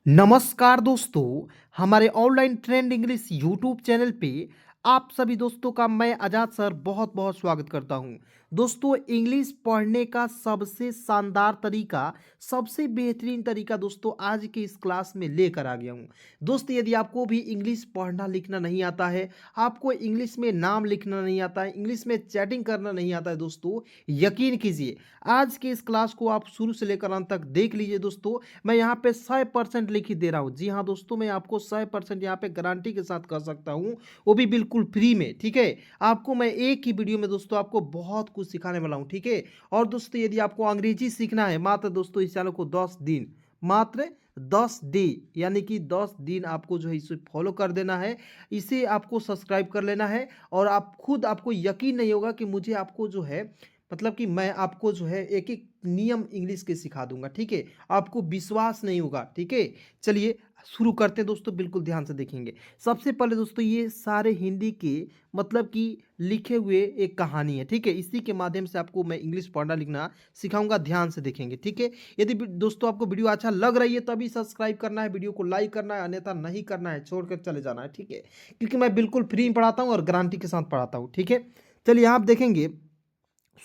नमस्कार दोस्तों, हमारे online trend English YouTube channel पे आप सभी दोस्तों का मैं आजाद सर बहुत बहुत स्वागत करता हूं। दोस्तों, इंग्लिश पढ़ने का सबसे शानदार तरीका, सबसे बेहतरीन तरीका दोस्तों आज के इस क्लास में लेकर आ गया हूं। दोस्तों, यदि आपको भी इंग्लिश पढ़ना लिखना नहीं आता है, आपको इंग्लिश में नाम लिखना नहीं आता है, इंग्लिश में चैटिंग करना नहीं आता है दोस्तों, यकीन कीजिए आज के इस क्लास को आप शुरू से लेकर अंत तक देख लीजिए दोस्तों। मैं यहाँ पे 100% लिख ही दे रहा हूँ। जी हाँ दोस्तों, मैं आपको 100% यहाँ पे गारंटी के साथ कर सकता हूँ, वो भी बिल्कुल फ्री में। ठीक है, आपको मैं एक ही वीडियो में दोस्तों आपको बहुत कुछ सिखाने वाला हूँ। ठीक है, और दोस्तों यदि आपको अंग्रेजी सीखना है, मात्र दोस्तों इस चैनल को 10 दिन, मात्र 10 डे, यानी कि 10 दिन आपको जो है इसे फॉलो कर देना है, इसे आपको सब्सक्राइब कर लेना है। और आप खुद, आपको यकीन नहीं होगा कि मुझे आपको जो है, मतलब कि मैं आपको जो है एक एक नियम इंग्लिश के सिखा दूंगा। ठीक है, आपको विश्वास नहीं होगा। ठीक है, चलिए शुरू करते हैं दोस्तों, बिल्कुल ध्यान से देखेंगे। सबसे पहले दोस्तों ये सारे हिंदी के मतलब कि लिखे हुए एक कहानी है। ठीक है, इसी के माध्यम से आपको मैं इंग्लिश पढ़ना लिखना सिखाऊंगा, ध्यान से देखेंगे। ठीक है, यदि दोस्तों आपको वीडियो अच्छा लग रही है तभी सब्सक्राइब करना है, वीडियो को लाइक करना है, अन्यथा नहीं करना है, छोड़कर चले जाना है। ठीक है, क्योंकि मैं बिल्कुल फ्री में पढ़ाता हूँ और गारंटी के साथ पढ़ाता हूँ। ठीक है, चलिए आप देखेंगे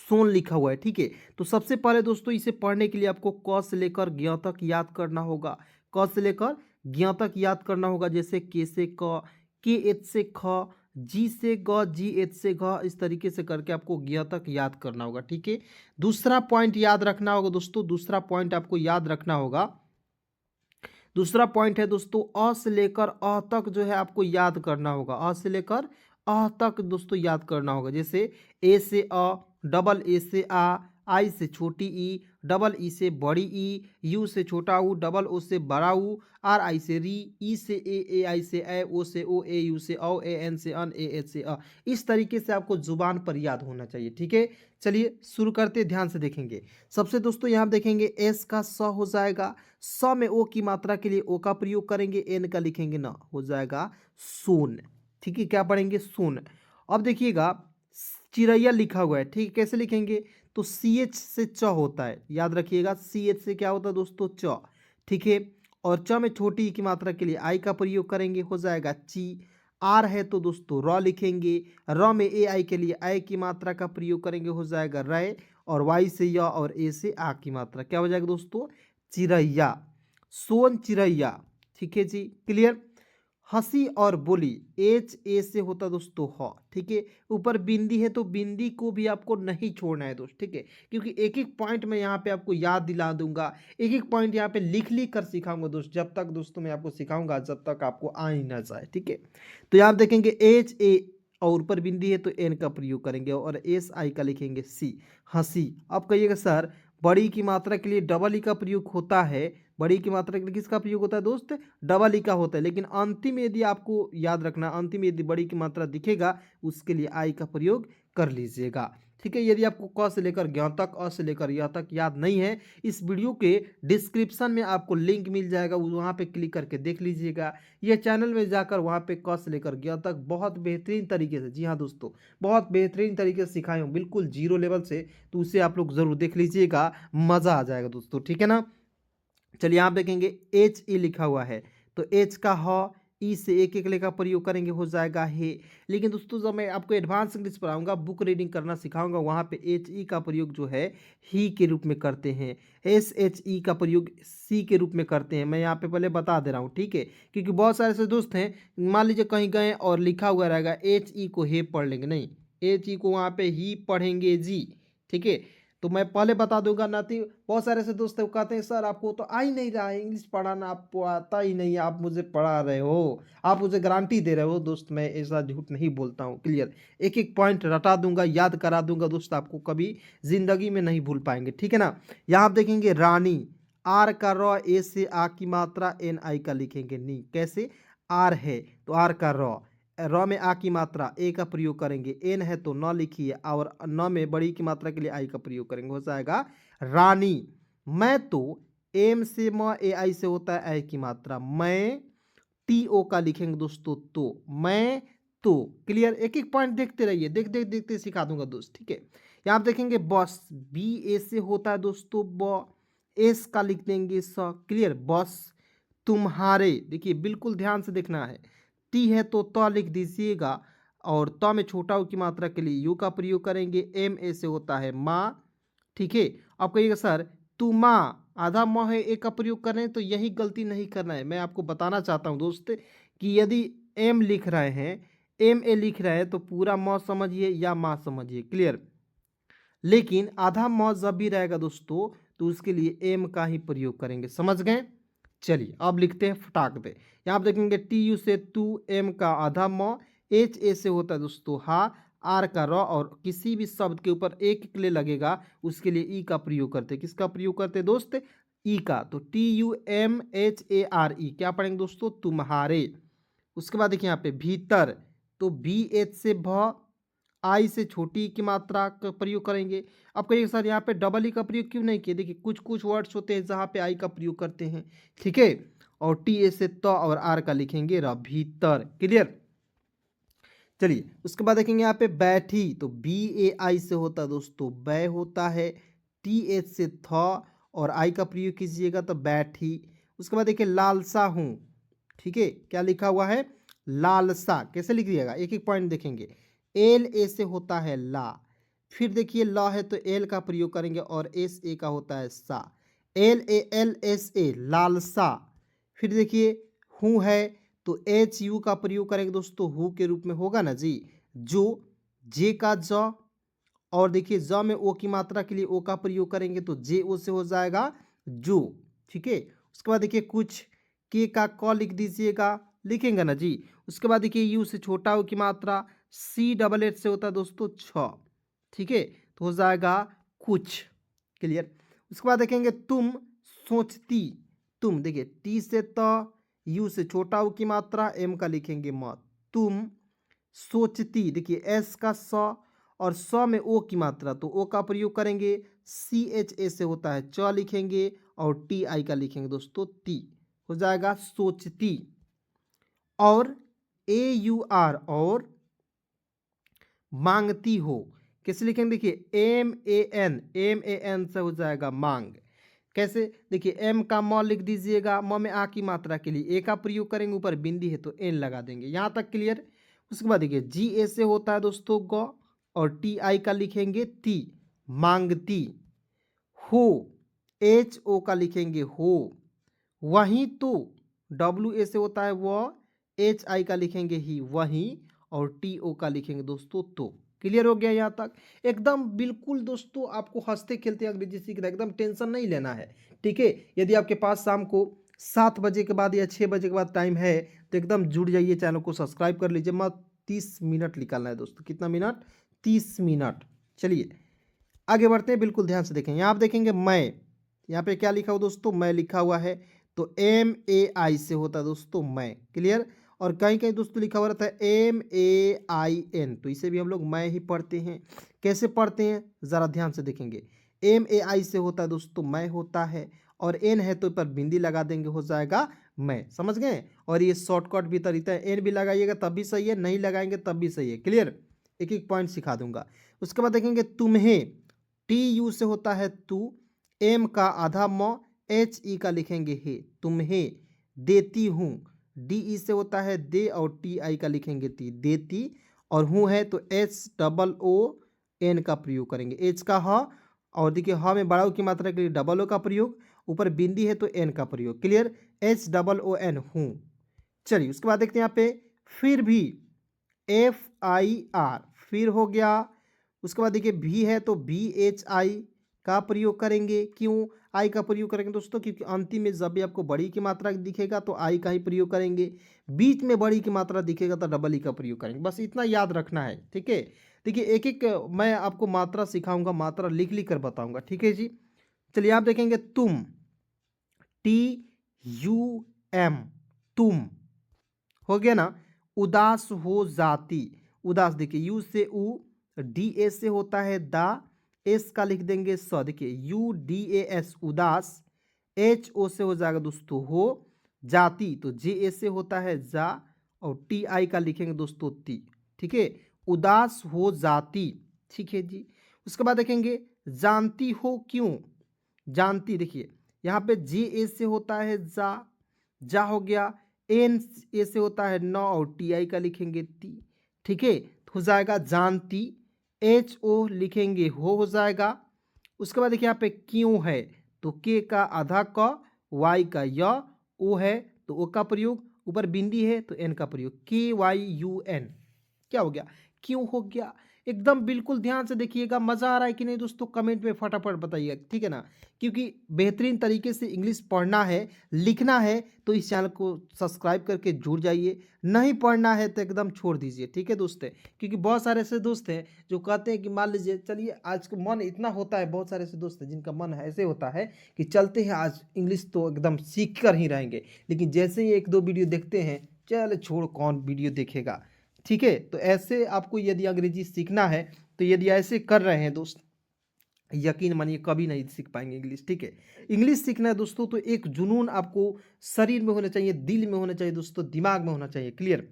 सोन लिखा हुआ है। ठीक है, तो सबसे पहले दोस्तों इसे पढ़ने के लिए आपको क से लेकर ज्ञ तक याद करना होगा। क से लेकर ज्ञ तक याद करना होगा, जैसे के से क, के एच से ख, जी से ग, जी एच से घ, इस तरीके से करके आपको ज्ञ तक याद करना होगा। ठीक है, दूसरा पॉइंट याद रखना होगा दोस्तों, दूसरा पॉइंट आपको याद रखना होगा। दूसरा पॉइंट है दोस्तों अ से लेकर अ तक जो है आपको याद करना होगा। अ से लेकर अ तक दोस्तों याद करना होगा, जैसे ए से अ, डबल ए से आ, आई से छोटी ई, डबल ई से बड़ी ई, यू से छोटा ऊ, डबल ओ से बड़ा ऊ, आर आई से री, ई से ए आई से ए, ओ से ओ, ए यू से औ, ए एन से अन, ए एच से अ। इस तरीके से आपको जुबान पर याद होना चाहिए। ठीक है, चलिए शुरू करते, ध्यान से देखेंगे। सबसे दोस्तों यहाँ देखेंगे एस का स हो जाएगा, स में ओ की मात्रा के लिए ओ का प्रयोग करेंगे, एन का लिखेंगे ना, हो जाएगा सोन। ठीक है, क्या पढ़ेंगे, सोन। अब देखिएगा चिड़ैया लिखा हुआ है। ठीक है, कैसे लिखेंगे, तो सी एच से च होता है, याद रखिएगा सी एच से क्या होता है दोस्तों, च। ठीक है, और च में छोटी ई की मात्रा के लिए आई का प्रयोग करेंगे, हो जाएगा ची। आर है तो दोस्तों र लिखेंगे, र में ए आई के लिए आई की मात्रा का प्रयोग करेंगे, हो जाएगा रे। और वाई से य और ए से आ की मात्रा क्या हो जाएगा दोस्तों, चिड़ैया, सोन चिड़ैया। ठीक है जी, क्लियर। हंसी और बोली, एच ए से होता दोस्तों ह। ठीक है, ऊपर बिंदी है तो बिंदी को भी आपको नहीं छोड़ना है दोस्त। ठीक है, क्योंकि एक एक पॉइंट मैं यहाँ पे आपको याद दिला दूंगा, एक एक पॉइंट यहाँ पे लिख लिख कर सिखाऊंगा दोस्त, जब तक दोस्तों मैं आपको सिखाऊंगा जब तक आपको आ ही ना जाए। ठीक है, तो यहाँ देखेंगे एच ए और ऊपर बिंदी है तो एन का प्रयोग करेंगे, और एस आई का लिखेंगे सी, हंसी। अब कहिएगा सर बड़ी की मात्रा के लिए डबल ई का प्रयोग होता है, बड़ी की मात्रा के लिए किसका प्रयोग होता है दोस्त, डबल ई का होता है, लेकिन अंतिम यदि आपको याद रखना, अंतिम यदि बड़ी की मात्रा दिखेगा उसके लिए आई का प्रयोग कर लीजिएगा। ठीक है, यदि आपको क से लेकर ज्ञ तक, अ से लेकर य तक याद नहीं है, इस वीडियो के डिस्क्रिप्शन में आपको लिंक मिल जाएगा, वहाँ पे क्लिक करके देख लीजिएगा। यह चैनल में जाकर वहाँ पे क से लेकर ज्ञ तक बहुत बेहतरीन तरीके से, जी हाँ दोस्तों, बहुत बेहतरीन तरीके से सिखाए हूँ, बिल्कुल जीरो लेवल से, तो उसे आप लोग ज़रूर देख लीजिएगा, मज़ा आ जाएगा दोस्तों। ठीक है ना, चलिए आप देखेंगे एच ई लिखा हुआ है, तो एच का ह, ई से एक एक लेकर प्रयोग करेंगे, हो जाएगा हे। लेकिन दोस्तों जब मैं आपको एडवांस इंग्लिश पढ़ाऊंगा, बुक रीडिंग करना सिखाऊंगा, वहाँ पे एच ई का प्रयोग जो है ही के रूप में करते हैं, एस एच ई का प्रयोग सी के रूप में करते हैं। मैं यहाँ पे पहले बता दे रहा हूँ। ठीक है, क्योंकि बहुत सारे ऐसे दोस्त हैं, मान लीजिए कहीं गए और लिखा हुआ रहेगा एच ई को हे पढ़ लेंगे, नहीं, एच ई को वहाँ पे ही पढ़ेंगे जी। ठीक है, तो मैं पहले बता दूंगा नाती, बहुत सारे ऐसे दोस्त हैं, वो कहते हैं सर आपको तो आ ही नहीं रहा है इंग्लिश पढ़ाना, आपको आता ही नहीं है, आप मुझे पढ़ा रहे हो, आप मुझे गारंटी दे रहे हो। दोस्त मैं ऐसा झूठ नहीं बोलता हूँ, क्लियर, एक एक पॉइंट रटा दूंगा, याद करा दूंगा दोस्त, आपको कभी जिंदगी में नहीं भूल पाएंगे। ठीक है ना, यहाँ आप देखेंगे रानी, आर का र, ए से आ की मात्रा, एन आई का लिखेंगे नी, कैसे, आर है तो आर का र, र में आ की मात्रा ए का प्रयोग करेंगे, एन है तो न लिखिए, और न में बड़ी की मात्रा के लिए आई का प्रयोग करेंगे, हो जाएगा रानी। मैं तो, एम से म, ए आई से होता है ए की मात्रा, मैं, टी ओ का लिखेंगे दोस्तों तो, मैं तो, क्लियर। एक एक पॉइंट देखते रहिए, देख देख देखते सिखा दूंगा दोस्त। ठीक है, यहाँ आप देखेंगे बस, बी ए से होता है दोस्तों ब, एस का लिख देंगे स, क्लियर, बस। तुम्हारे, देखिए बिल्कुल ध्यान से देखना है। टी है तो त लिख दीजिएगा, और त में छोटा ऊ की मात्रा के लिए यू का प्रयोग करेंगे। एम ए से होता है माँ, ठीक है। आप कहिएगा सर तुमा, आधा म है ए का प्रयोग कर रहे हैं, तो यही गलती नहीं करना है। मैं आपको बताना चाहता हूँ दोस्त कि यदि एम लिख रहे हैं, एम ए लिख रहे हैं, तो पूरा म समझिए या माँ समझिए, क्लियर। लेकिन आधा म जब भी रहेगा दोस्तों, तो उसके लिए एम का ही प्रयोग करेंगे, समझ गए। चलिए अब लिखते हैं फटाक दे। यहाँ आप देखेंगे टी यू से तू, एम का आधा म, एच ए से होता है दोस्तों हा, आर का र, और किसी भी शब्द के ऊपर एक के लिए लगेगा उसके लिए ई का प्रयोग करते हैं। किसका प्रयोग करते हैं दोस्त? ई का। तो T U M H A R E क्या पढ़ेंगे दोस्तों? तुम्हारे। उसके बाद देखिए यहाँ पे भीतर, तो बी एच से भ, आई से छोटी की मात्रा का प्रयोग करेंगे। अब कहिए सर यहाँ पे डबल ई का प्रयोग क्यों नहीं किए? देखिए कुछ कुछ वर्ड्स होते हैं जहाँ पे आई का प्रयोग करते हैं, ठीक है। और टी ए से त और आर का लिखेंगे र, भीतर, क्लियर। चलिए उसके बाद देखेंगे यहाँ पे बैठी, तो बी ए आई से होता है दोस्तों बै होता है, टी एच से थ और आई का प्रयोग कीजिएगा तो बैठी। उसके बाद देखिए लालसा हूँ, ठीक है, क्या लिखा हुआ है? लालसा। कैसे लिख दिएगा? एक एक पॉइंट देखेंगे। एल ए से होता है ला, फिर देखिए ल है तो एल का प्रयोग करेंगे, और एस ए का होता है सा, एल ए एल एस ए, लालसा। फिर देखिए हूँ है तो एच यू का प्रयोग करेंगे दोस्तों, हु के रूप में होगा ना जी, जो, जे का ज, और देखिए ज में ओ की मात्रा के लिए ओ का प्रयोग करेंगे तो जे ओ से हो जाएगा जो, ठीक है। उसके बाद देखिए कुछ, के का क लिख दीजिएगा, लिखेंगे ना जी। उसके बाद देखिए यू से छोटा ओ की मात्रा, सी डबल एच से होता है दोस्तों छ, ठीक है, तो हो जाएगा कुछ, क्लियर। उसके बाद देखेंगे तुम सोचती, तुम देखिए टी से त, यू से छोटा ऊ की मात्रा, एम का लिखेंगे म, तुम सोचती। देखिए एस का स, और स में ओ की मात्रा, तो ओ का प्रयोग करेंगे, सी एच ए से होता है च लिखेंगे, और टी आई का लिखेंगे दोस्तों ती, हो जाएगा सोचती। और ए यू आर, और मांगती हो, कैसे लिखेंगे? देखिए एम ए एन से हो जाएगा मांग। कैसे? देखिए एम का म लिख दीजिएगा, म में आ की मात्रा के लिए ए का प्रयोग करेंगे, ऊपर बिंदी है तो एन लगा देंगे, यहाँ तक क्लियर। उसके बाद देखिए जी ए से होता है दोस्तों ग, और टी आई का लिखेंगे ती, मांगती। हो, एच ओ का लिखेंगे हो, वहीं तो, डब्ल्यू ए से होता है वह, एच आई का लिखेंगे ही, वहीं, और टी ओ का लिखेंगे दोस्तों तो। क्लियर हो गया यहाँ तक? एकदम बिल्कुल दोस्तों आपको हंसते खेलते अंग्रेजी सीखना, एकदम टेंशन नहीं लेना है, ठीक है। यदि आपके पास शाम को 7 बजे के बाद या 6 बजे के बाद टाइम है, तो एकदम जुड़ जाइए, चैनल को सब्सक्राइब कर लीजिए। मत 30 मिनट निकालना है दोस्तों, कितना मिनट? 30 मिनट। चलिए आगे बढ़ते हैं, बिल्कुल ध्यान से देखें। यहाँ आप देखेंगे मैं, यहाँ पे क्या लिखा हुआ दोस्तों? मैं लिखा हुआ है, तो एम ए आई से होता है दोस्तों मैं, क्लियर। और कहीं कहीं दोस्तों लिखा हुआ रहता है एम ए आई एन, तो इसे भी हम लोग मैं ही पढ़ते हैं। कैसे पढ़ते हैं ज़रा ध्यान से देखेंगे। एम ए आई से होता है दोस्तों मैं होता है, और एन है तो पर बिंदी लगा देंगे, हो जाएगा मैं, समझ गए। और ये शॉर्टकट भी तरीका है, एन भी लगाइएगा तब भी सही है, नहीं लगाएंगे तब भी सही है, क्लियर। एक एक पॉइंट सिखा दूंगा। उसके बाद देखेंगे तुम्हें, टी यू से होता है तू, एम का आधा म, एच ई का लिखेंगे हे, तुम्हें। देती हूँ, डी ई से होता है दे, और टी आई का लिखेंगे ती, देती। और हूँ है तो एच डबल ओ एन का प्रयोग करेंगे, एच का ह, और देखिए ह में बड़ा ओ की मात्रा के लिए डबल ओ का प्रयोग, ऊपर बिंदी है तो एन का प्रयोग, clear. H double O N, हूँ। चलिए उसके बाद देखते हैं यहाँ पे फिर भी, एफ आई आर, फिर हो गया। उसके बाद देखिए भी है तो बी एच आई का प्रयोग करेंगे। क्यों आई का प्रयोग करेंगे दोस्तों? क्योंकि अंतिम में जब भी आपको बड़ी की मात्रा दिखेगा तो आई का ही प्रयोग करेंगे, बीच में बड़ी की मात्रा दिखेगा तो डबल ई का प्रयोग करेंगे, बस इतना याद रखना है, ठीक है। देखिए एक एक मैं आपको मात्रा सिखाऊंगा, मात्रा लिख लिख कर बताऊंगा, ठीक है जी। चलिए आप देखेंगे तुम, टी यू एम, तुम, हो गया ना। उदास हो जाती, उदास देखिए यू से उ, डी ए से होता है दा, एस का लिख देंगे स, देखिए यू डी ए एस, उदास। एच ओ से हो जाएगा दोस्तों हो, जाती, तो जे ए से होता है जा, और टी आई का लिखेंगे दोस्तों ती, ठीक है। उदास हो जाती, ठीक है जी। उसके बाद देखेंगे जानती हो क्यों, जानती, देखिए यहाँ पे जे ए से होता है जा, जा हो गया, एन ए से होता है नौ और टी आई का लिखेंगे ती, ठीक है, तो हो जाएगा जानती। एच ओ लिखेंगे हो जाएगा। उसके बाद देखिए यहाँ पे क्यों है, तो के का आधा क, वाई का य, ओ है तो ओ का प्रयोग, ऊपर बिंदी है तो एन का प्रयोग, के वाई यू एन, क्या हो गया, क्यों हो गया। एकदम बिल्कुल ध्यान से देखिएगा, मजा आ रहा है कि नहीं दोस्तों, कमेंट में फटाफट बताइए, ठीक है ना। क्योंकि बेहतरीन तरीके से इंग्लिश पढ़ना है, लिखना है, तो इस चैनल को सब्सक्राइब करके जुड़ जाइए। नहीं पढ़ना है तो एकदम छोड़ दीजिए, ठीक है दोस्तों। क्योंकि बहुत सारे ऐसे दोस्त हैं जो कहते हैं कि मान लीजिए चलिए, आज का मन इतना होता है, बहुत सारे ऐसे दोस्त हैं जिनका मन ऐसे होता है कि चलते हैं आज इंग्लिश तो एकदम सीख कर ही रहेंगे, लेकिन जैसे ही एक दो वीडियो देखते हैं, चल छोड़ कौन वीडियो देखेगा, ठीक है। तो ऐसे आपको यदि अंग्रेजी सीखना है, तो यदि ऐसे कर रहे हैं दोस्त, यकीन मानिए कभी नहीं सीख पाएंगे इंग्लिश, ठीक है। इंग्लिश सीखना है दोस्तों तो एक जुनून आपको शरीर में होना चाहिए, दिल में होना चाहिए दोस्तों, दिमाग में होना चाहिए, क्लियर,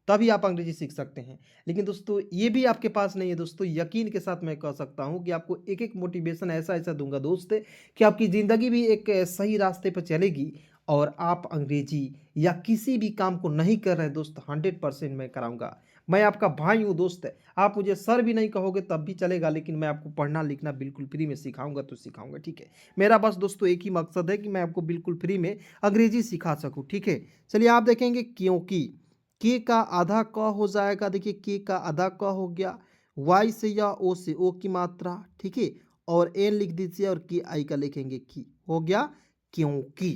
तभी आप अंग्रेजी सीख सकते हैं। लेकिन दोस्तों ये भी आपके पास नहीं है दोस्तों, यकीन के साथ मैं कह सकता हूं कि आपको एक एक मोटिवेशन ऐसा ऐसा दूंगा दोस्त कि आपकी ज़िंदगी भी एक सही रास्ते पर चलेगी, और आप अंग्रेजी या किसी भी काम को नहीं कर रहे हैं दोस्त, 100% मैं कराऊंगा। मैं आपका भाई हूँ दोस्त, आप मुझे सर भी नहीं कहोगे तब भी चलेगा, लेकिन मैं आपको पढ़ना लिखना बिल्कुल फ्री में सिखाऊंगा तो सिखाऊंगा, ठीक है। मेरा बस दोस्तों एक ही मकसद है कि मैं आपको बिल्कुल फ्री में अंग्रेजी सिखा सकूं, ठीक है। चलिए आप देखेंगे क्योंकि के का आधा क हो जाएगा, देखिए के का आधा क हो गया, वाई से या ओ से ओ की मात्रा, ठीक है, और एन लिख दीजिए और के आई का लिखेंगे की, हो गया क्योंकि।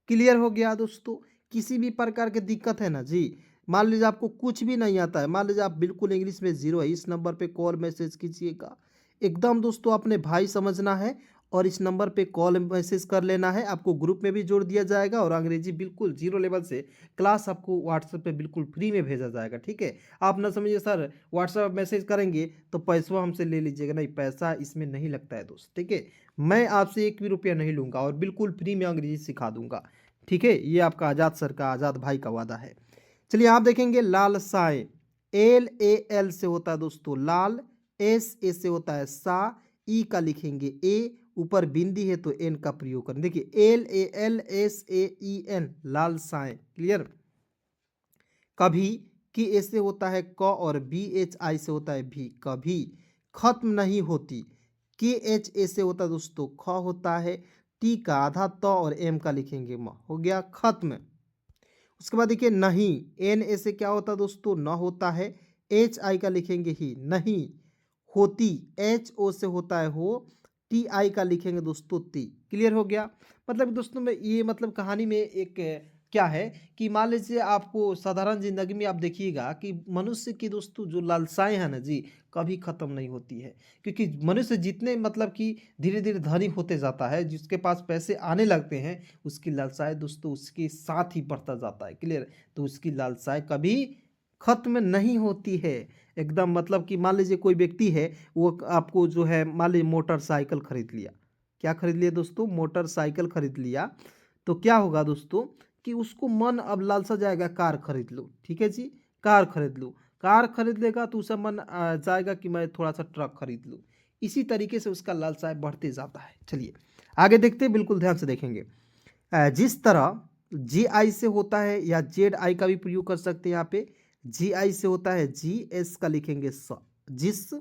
क्लियर हो गया दोस्तों। किसी भी प्रकार की दिक्कत है ना जी, मान लीजिए आपको कुछ भी नहीं आता है, मान लीजिए आप बिल्कुल इंग्लिश में जीरो है, इस नंबर पे कॉल मैसेज कीजिएगा। एकदम दोस्तों अपने भाई समझना है, और इस नंबर पे कॉल मैसेज कर लेना है, आपको ग्रुप में भी जोड़ दिया जाएगा, और अंग्रेजी बिल्कुल जीरो लेवल से क्लास आपको व्हाट्सएप पे बिल्कुल फ्री में भेजा जाएगा, ठीक है। आप ना समझिए सर व्हाट्सएप मैसेज करेंगे तो पैसा हमसे ले लीजिएगा, नहीं, पैसा इसमें नहीं लगता है दोस्त, ठीक है। मैं आपसे एक भी रुपया नहीं लूँगा और बिल्कुल फ्री में अंग्रेजी सिखा दूंगा, ठीक है। ये आपका आज़ाद सर का, आज़ाद भाई का वादा है। चलिए आप देखेंगे लालसाएं, एल ए एल से होता है दोस्तों लाल, एस ए से होता है सा, ई का लिखेंगे ए, ऊपर बिंदी है तो एन का प्रयोग करें, देखिए L A L S A E N, लालसाएं, क्लियर। कभी की ए से होता है क, और बी एच आई से होता है भी, कभी खत्म नहीं होती। के एच ए से होता है दोस्तों ख होता है, टी का आधा त और एम का लिखेंगे म, हो गया खत्म। उसके बाद देखिए नहीं, एन ए से क्या होता है दोस्तों न होता है, एच आई का लिखेंगे ही, नहीं होती, एच ओ से होता है हो, टी आई का लिखेंगे दोस्तों ती। क्लियर हो गया। मतलब दोस्तों में ये मतलब कहानी में एक क्या है कि मान लीजिए आपको साधारण जिंदगी में आप देखिएगा कि मनुष्य की दोस्तों जो लालसाएं हैं ना जी, कभी खत्म नहीं होती है। क्योंकि मनुष्य जितने मतलब कि धीरे धीरे धनी होते जाता है, जिसके पास पैसे आने लगते हैं, उसकी लालसाएं दोस्तों उसके साथ ही बढ़ता जाता है, क्लियर। तो उसकी लालसाएं कभी खत्म नहीं होती है एकदम। मतलब कि मान लीजिए कोई व्यक्ति है, वो आपको जो है मान लीजिए मोटरसाइकिल खरीद लिया, क्या खरीद लिया दोस्तों, मोटरसाइकिल खरीद लिया, तो क्या होगा दोस्तों कि उसको मन अब लालसा जाएगा कार खरीद लो, ठीक है जी, कार खरीद लो। कार खरीद लेगा तो उसका मन जाएगा कि मैं थोड़ा सा ट्रक खरीद लूँ। इसी तरीके से उसका लालसा बढ़ते जाता है। चलिए आगे देखते हैं, बिल्कुल ध्यान से देखेंगे। जिस तरह जी आई से होता है, या जेड आई का भी प्रयोग कर सकते हैं यहाँ पे। जी आई से होता है जी, एस का लिखेंगे स, जिस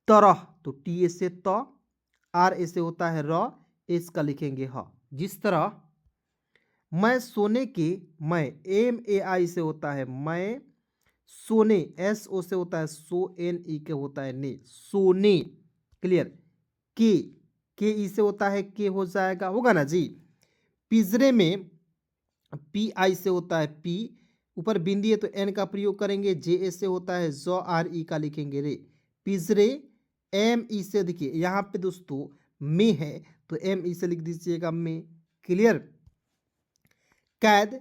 तरह तो टी ए से त, आर ए से होता है र, एस का लिखेंगे ह, जिस तरह। मैं सोने के, मैं एम ए आई से होता है मैं, सोने एस ओ से होता है सो, एन ई के होता है ने, सोने, क्लियर। के के ई से होता है के, हो जाएगा, होगा ना जी। पिंजरे में पी आई से होता है पी, ऊपर बिंदी है तो एन का प्रयोग करेंगे। जे ए से होता है जो, आर ई का लिखेंगे रे, पिंजरे। एम ई से देखिए यहाँ पे दोस्तों में है तो एम ई से लिख दीजिएगा में, क्लियर। कैद,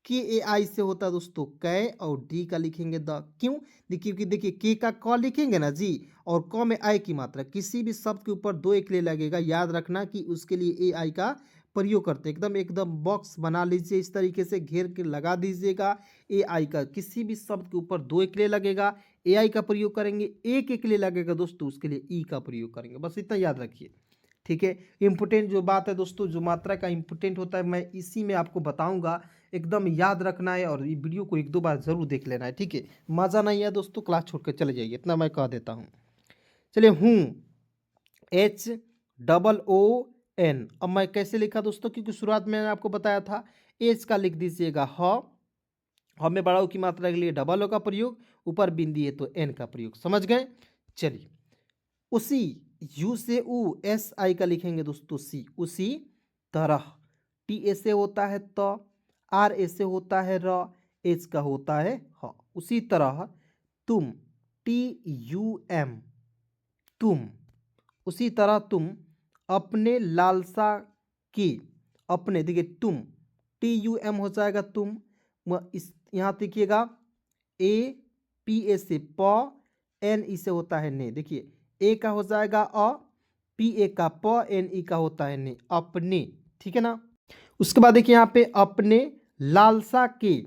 के ए आई से होता है दोस्तों कै, और डी का लिखेंगे द, क्यों, देखिए क्योंकि देखिए के का क लिखेंगे ना जी, और क में आई की मात्रा, किसी भी शब्द के ऊपर दो एक ले लगेगा, याद रखना कि उसके लिए ए आई का प्रयोग करते हैं। एकदम एकदम बॉक्स बना लीजिए, इस तरीके से घेर के लगा दीजिएगा। ए आई का किसी भी शब्द के ऊपर दो एक ले लगेगा, ए आई का प्रयोग करेंगे, एक एक ले लगेगा दोस्तों, उसके लिए ई का प्रयोग करेंगे, बस इतना याद रखिए, ठीक है। इम्पोर्टेंट जो बात है दोस्तों, जो मात्रा का इम्पोर्टेंट होता है मैं इसी में आपको बताऊंगा, एकदम याद रखना है और ये वीडियो को एक दो बार जरूर देख लेना है, ठीक है। मज़ा नहीं है दोस्तों क्लास छोड़ कर चले जाइए, इतना मैं कह देता हूँ। चलिए हूँ, HOON। अब मैं कैसे लिखा दोस्तों, क्योंकि शुरुआत में मैंने आपको बताया था, एच का लिख दीजिएगा ह में बड़ा ऊ की मात्रा के लिए डबल ओ का प्रयोग, ऊपर बिंदी है तो एन का प्रयोग, समझ गए। चलिए उसी, यू से ऊ, एस आई का लिखेंगे दोस्तों सी, उसी तरह। टी ए से होता है त, आर ए से होता है र, एच का होता है ह। उसी तरह तुम, TUM, तुम। उसी तरह तुम अपने लालसा की, अपने देखिए तुम, TUM हो जाएगा तुम। इस यहाँ देखिएगा APA से प, NE से होता है ने, देखिए ए का हो जाएगा अ, PA का प, NE का होता है ने, अपने, ठीक है ना। उसके बाद देखिए यहाँ पे अपने लालसा के,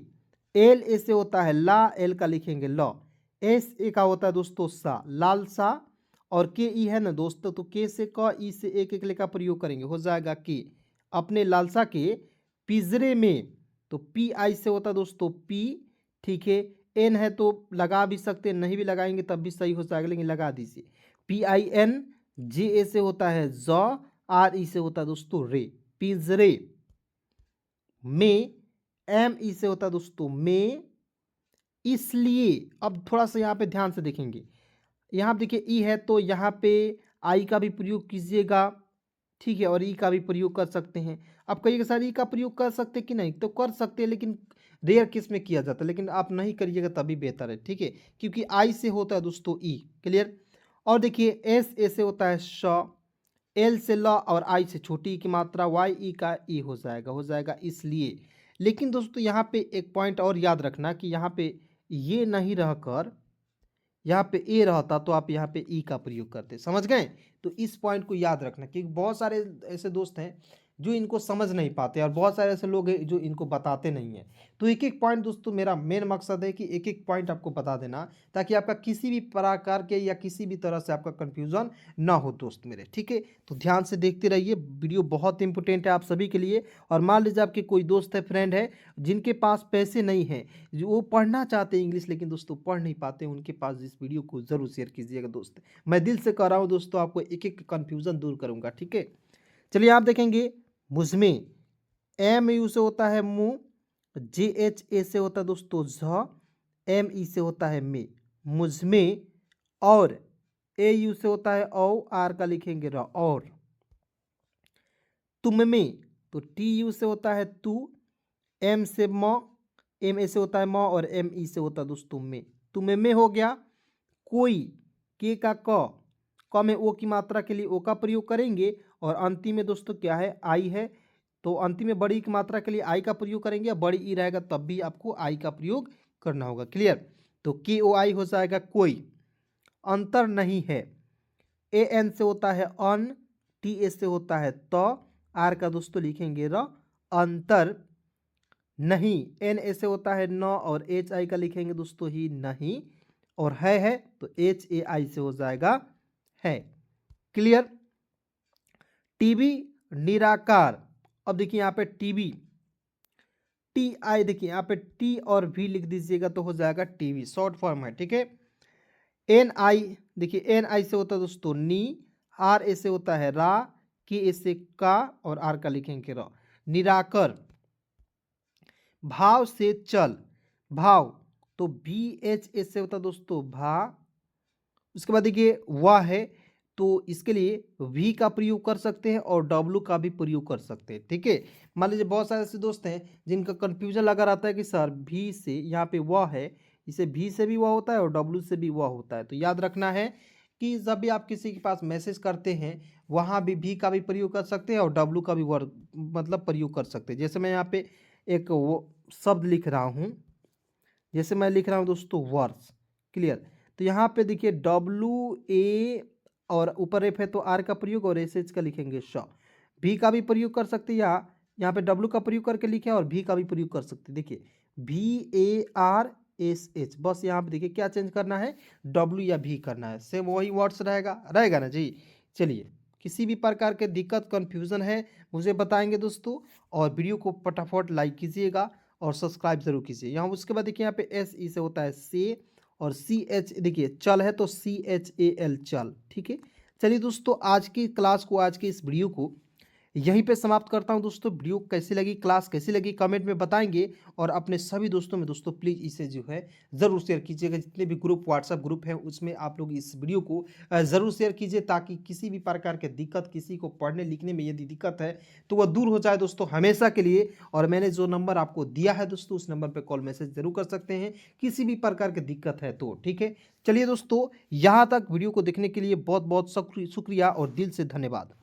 LA से होता है ला, एल का लिखेंगे ल, SA का होता है दोस्तों सा, लालसा। और KE है ना दोस्तों, तो के से क, ई से एक एक ले का प्रयोग करेंगे, हो जाएगा के। अपने लालसा के पिंजरे में, तो PI से होता है दोस्तों P, ठीक है। N है तो लगा भी सकते हैं, नहीं भी लगाएंगे तब भी सही हो जाएगा, लेकिन लगा दीजिए। PIN, JA से होता है ज, RE से होता है दोस्तों रे, पिंजरे में। ME से होता है दोस्तों में, इसलिए। अब थोड़ा सा यहाँ पे ध्यान से देखेंगे, यहाँ पे देखिए ई है तो यहाँ पे आई का भी प्रयोग कीजिएगा, ठीक है, और ई का भी प्रयोग कर सकते हैं। आप कहिएगा सर ई का प्रयोग कर सकते कि नहीं, तो कर सकते हैं, लेकिन रेयर केस में किया जाता है, लेकिन आप नहीं करिएगा तभी बेहतर है, ठीक है, क्योंकि आई से होता है दोस्तों ई, क्लियर। और देखिए एस, ए से होता है श, एल से ल, और आई से छोटी की मात्रा वाई, ई का ई हो जाएगा इसलिए। लेकिन दोस्तों यहाँ पे एक पॉइंट और याद रखना कि यहाँ पे ये नहीं रहकर यहाँ पे ए रहता तो आप यहाँ पे ई का प्रयोग करते, समझ गए। तो इस पॉइंट को याद रखना, क्योंकि बहुत सारे ऐसे दोस्त हैं जो इनको समझ नहीं पाते और बहुत सारे ऐसे लोग हैं जो इनको बताते नहीं हैं। तो एक एक पॉइंट दोस्तों, मेरा मेन मकसद है कि एक एक पॉइंट आपको बता देना, ताकि आपका किसी भी प्रकार के या किसी भी तरह से आपका कन्फ्यूज़न ना हो दोस्त मेरे, ठीक है। तो ध्यान से देखते रहिए, वीडियो बहुत इंपॉर्टेंट है आप सभी के लिए। और मान लीजिए आपके कोई दोस्त है, फ्रेंड है, जिनके पास पैसे नहीं हैं, जो वो पढ़ना चाहते हैं इंग्लिश, लेकिन दोस्तों पढ़ नहीं पाते, उनके पास इस वीडियो को ज़रूर शेयर कीजिएगा दोस्त। मैं दिल से कह रहा हूँ दोस्तों, आपको एक एक कन्फ्यूज़न दूर करूँगा, ठीक है। चलिए आप देखेंगे मुझमें, MU से होता है मुँह, JHA से होता है दोस्तों झ, ME से होता है में, मुझमें। और AU से होता है औ, आर का लिखेंगे र, और। तुम में, तो TU से होता है तू, M से म, MA से होता है म, और ME से होता है दोस्तों में। तुम में हो गया। कोई, के का क में ओ की मात्रा के लिए ओ का प्रयोग करेंगे, और अंतिम में दोस्तों क्या है, आई है, तो अंतिम में बड़ी की मात्रा के लिए आई का प्रयोग करेंगे, बड़ी ई रहेगा तब भी आपको आई का प्रयोग करना होगा, क्लियर। तो KOI हो जाएगा कोई, अंतर नहीं है। AN से होता है अन, TA से होता है त, आर का दोस्तों लिखेंगे र, अंतर नहीं। NA से होता है न, और HI का लिखेंगे दोस्तों ही नहीं, और है तो HAI से हो जाएगा है, क्लियर। टीबी, निराकार। अब देखिए यहाँ पे टीबी, TI, देखिए यहाँ पे T और V लिख दीजिएगा तो हो जाएगा टीवी, शॉर्ट फॉर्म है, ठीक है। NI, देखिए NI से होता है दोस्तों नी, RA से होता है रा, KA से का, और आर का लिखेंगे र, निराकर। भाव से चल, भाव, तो BHA से होता है दोस्तों भा। उसके बाद देखिए वह है, तो इसके लिए V का प्रयोग कर सकते हैं और W का भी प्रयोग कर सकते हैं, ठीक है। मान लीजिए बहुत सारे ऐसे दोस्त हैं जिनका कंफ्यूजन लगा रहता है कि सर V से, यहाँ पे वह है, इसे V से भी वह होता है और W से भी वह होता है। तो याद रखना है कि जब भी आप किसी के पास मैसेज करते हैं, वहाँ भी V का भी प्रयोग कर सकते हैं और W का भी वर्ड मतलब प्रयोग कर सकते हैं। जैसे मैं यहाँ पे एक वो शब्द लिख रहा हूँ, जैसे मैं लिख रहा हूँ दोस्तों वर्ष, क्लियर। तो यहाँ पे देखिए WA, और ऊपर एफ है तो आर का प्रयोग, और SH का लिखेंगे श। भी का भी प्रयोग कर सकते हैं, या यहाँ पे W का प्रयोग करके लिखे और भी का भी प्रयोग कर सकते हैं। देखिए VARSH, बस यहाँ पे देखिए क्या चेंज करना है, W या भी करना है, सेम वही वर्ड्स रहेगा ना जी। चलिए किसी भी प्रकार के दिक्कत कन्फ्यूज़न है मुझे बताएँगे दोस्तों, और वीडियो को फटाफट लाइक कीजिएगा और सब्सक्राइब ज़रूर कीजिए। यहाँ उसके बाद देखिए यहाँ पे SE से होता है से, और CH देखिए चल है तो CHAL चल, ठीक है। चलिए दोस्तों, आज की क्लास को, आज की इस वीडियो को यहीं पे समाप्त करता हूं दोस्तों। वीडियो कैसी लगी, क्लास कैसी लगी, कमेंट में बताएंगे, और अपने सभी दोस्तों में दोस्तों प्लीज़ इसे जो है ज़रूर शेयर कीजिएगा। जितने भी ग्रुप, व्हाट्सएप ग्रुप हैं उसमें आप लोग इस वीडियो को ज़रूर शेयर कीजिए, ताकि किसी भी प्रकार के दिक्कत, किसी को पढ़ने लिखने में यदि दिक्कत है तो वह दूर हो जाए दोस्तों हमेशा के लिए। और मैंने जो नंबर आपको दिया है दोस्तों, उस नंबर पर कॉल मैसेज जरूर कर सकते हैं किसी भी प्रकार की दिक्कत है तो, ठीक है। चलिए दोस्तों, यहाँ तक वीडियो को देखने के लिए बहुत बहुत शुक्रिया और दिल से धन्यवाद।